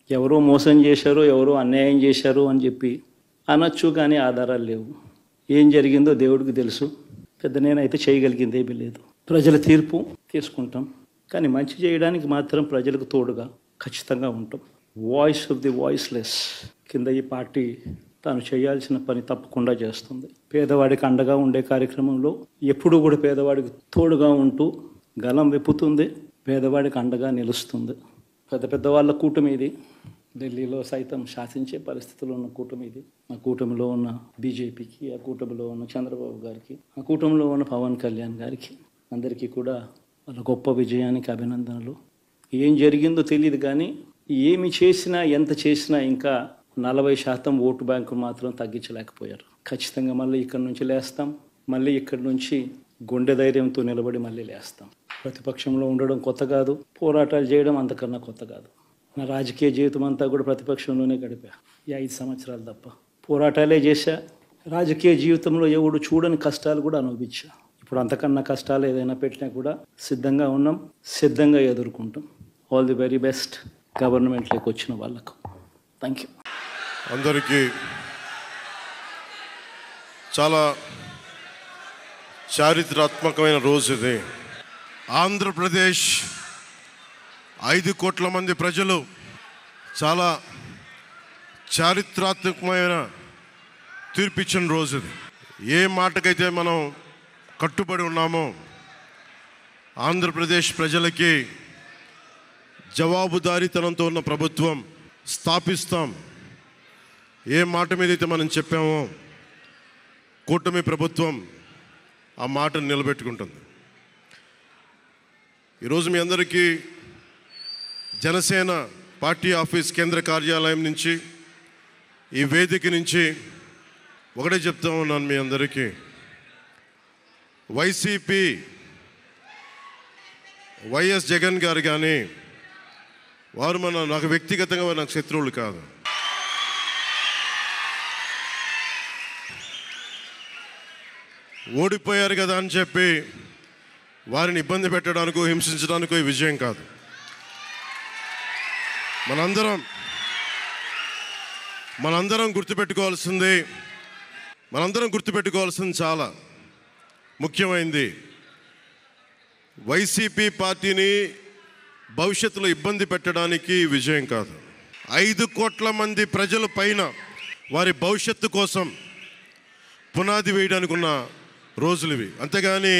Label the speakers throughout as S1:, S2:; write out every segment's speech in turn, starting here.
S1: ఎవరో మోసం చేశారో ఎవరో అన్యాయం చేశారు అని చెప్పి అనొచ్చు, కానీ ఆధారాలు లేవు. ఏం జరిగిందో దేవుడికి తెలుసు. పెద్ద నేనైతే చేయగలిగింది ఏమీ లేదు. ప్రజల తీర్పు తీసుకుంటాం, కానీ మంచి చేయడానికి మాత్రం ప్రజలకు తోడుగా ఖచ్చితంగా ఉంటాం. వాయిస్ ఆఫ్ ది వాయిస్లెస్ కింద ఈ పార్టీ తాను చేయాల్సిన పని తప్పకుండా చేస్తుంది. పేదవాడికి అండగా ఉండే కార్యక్రమంలో ఎప్పుడూ కూడా పేదవాడికి తోడుగా ఉంటూ గలం విప్పుతుంది, పేదవాడికి అండగా నిలుస్తుంది. పెద్ద పెద్ద వాళ్ళ కూటమి ఇది. ఢిల్లీలో సైతం శాసించే పరిస్థితుల్లో ఉన్న కూటమి ఇది. ఆ కూటమిలో ఉన్న బీజేపీకి, ఆ కూటమిలో ఉన్న చంద్రబాబు గారికి, ఆ కూటమిలో ఉన్న పవన్ కళ్యాణ్ గారికి అందరికీ కూడా వాళ్ళ గొప్ప విజయానికి అభినందనలు. ఏం జరిగిందో తెలియదు, కానీ ఏమి చేసినా ఎంత చేసినా ఇంకా 40% ఓటు బ్యాంకు మాత్రం తగ్గించలేకపోయారు. ఖచ్చితంగా మళ్ళీ ఇక్కడి నుంచి లేస్తాం. మళ్ళీ ఇక్కడి నుంచి గుండె ధైర్యంతో నిలబడి మళ్ళీ లేస్తాం. ప్రతిపక్షంలో ఉండడం కొత్త కాదు, పోరాటాలు చేయడం అంతకన్నా కొత్త కాదు. నా రాజకీయ జీవితం అంతా కూడా ప్రతిపక్షంలోనే గడిపా. ఈ 5 సంవత్సరాలు తప్ప పోరాటాలే చేశా. రాజకీయ జీవితంలో ఎవడు చూడని కష్టాలు కూడా అనుభవించా. ఇప్పుడు అంతకన్నా కష్టాలు ఏదైనా పెట్టినా కూడా సిద్ధంగా ఉన్నాం, సిద్ధంగా ఎదుర్కొంటాం. ఆల్ ది వెరీ బెస్ట్ గవర్నమెంట్లోకి వచ్చిన వాళ్ళకు. Thank you.
S2: అందరికీ చాలా చారిత్రాత్మకమైన రోజు ఇది. ఆంధ్రప్రదేశ్ 5 కోట్ల మంది ప్రజలు చాలా చారిత్రాత్మకమైన తీర్పిచ్చిన రోజు ఇది. ఏ మాటకైతే మనం కట్టుబడి ఉన్నామో ఆంధ్రప్రదేశ్ ప్రజలకి జవాబుదారీతనంతో ఉన్న ప్రభుత్వం స్థాపిస్తాం. ఏ మాట మీద అయితే మనం చెప్పామో కూటమి ప్రభుత్వం ఆ మాటను నిలబెట్టుకుంటుంది. ఈరోజు మీ అందరికీ జనసేన పార్టీ ఆఫీస్ కేంద్ర కార్యాలయం నుంచి, ఈ వేదిక నుంచి ఒకటే చెప్తా ఉన్నాను మీ అందరికీ, వైసీపీ వైఎస్ జగన్ గారు కానీ వారు నాకు వ్యక్తిగతంగా నాకు శత్రువులు కాదు. ఓడిపోయారు కదా అని చెప్పి వారిని ఇబ్బంది పెట్టడానికో హింసించడానికో ఈ విజయం కాదు. మనందరం గుర్తుపెట్టుకోవాల్సింది చాలా ముఖ్యమైనది. వైసీపీ పార్టీని భవిష్యత్తులో ఇబ్బంది పెట్టడానికి విజయం కాదు. 5 కోట్ల మంది ప్రజల పైన వారి భవిష్యత్తు కోసం పునాది వేయడానికి ఉన్న రోజులు ఇవి, అంతేగాని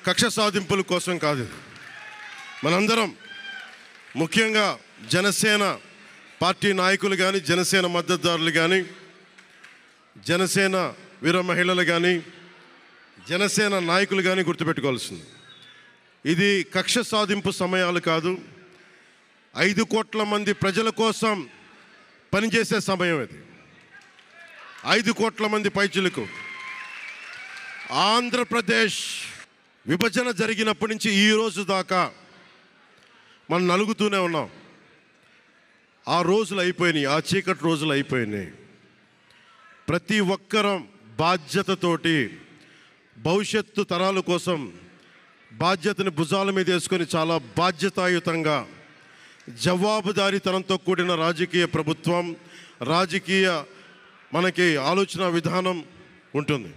S2: కక్ష సాధింపుల కోసం కాదు. మనందరం ముఖ్యంగా జనసేన పార్టీ నాయకులు కానీ, జనసేన మద్దతుదారులు కానీ, జనసేన వీర మహిళలు కానీ, జనసేన నాయకులు కానీ గుర్తుపెట్టుకోవాల్సింది, ఇది కక్ష సాధింపు సమయాలు కాదు. 5 కోట్ల మంది ప్రజల కోసం పనిచేసే సమయం ఇది. 5 కోట్ల మంది పైచిలకు ఆంధ్రప్రదేశ్ విభజన జరిగినప్పటి నుంచి ఈ రోజు దాకా మనం నలుగుతూనే ఉన్నాం. ఆ రోజులు అయిపోయినాయి, ఆ చీకటి రోజులు అయిపోయినాయి. ప్రతి ఒక్కరం బాధ్యతతోటి భవిష్యత్తు తరాల కోసం బాధ్యతని భుజాల మీద వేసుకొని చాలా బాధ్యతాయుతంగా జవాబుదారీతనంతో కూడిన రాజకీయ ప్రభుత్వం, రాజకీయ మనకి ఆలోచన విధానం ఉంటుంది.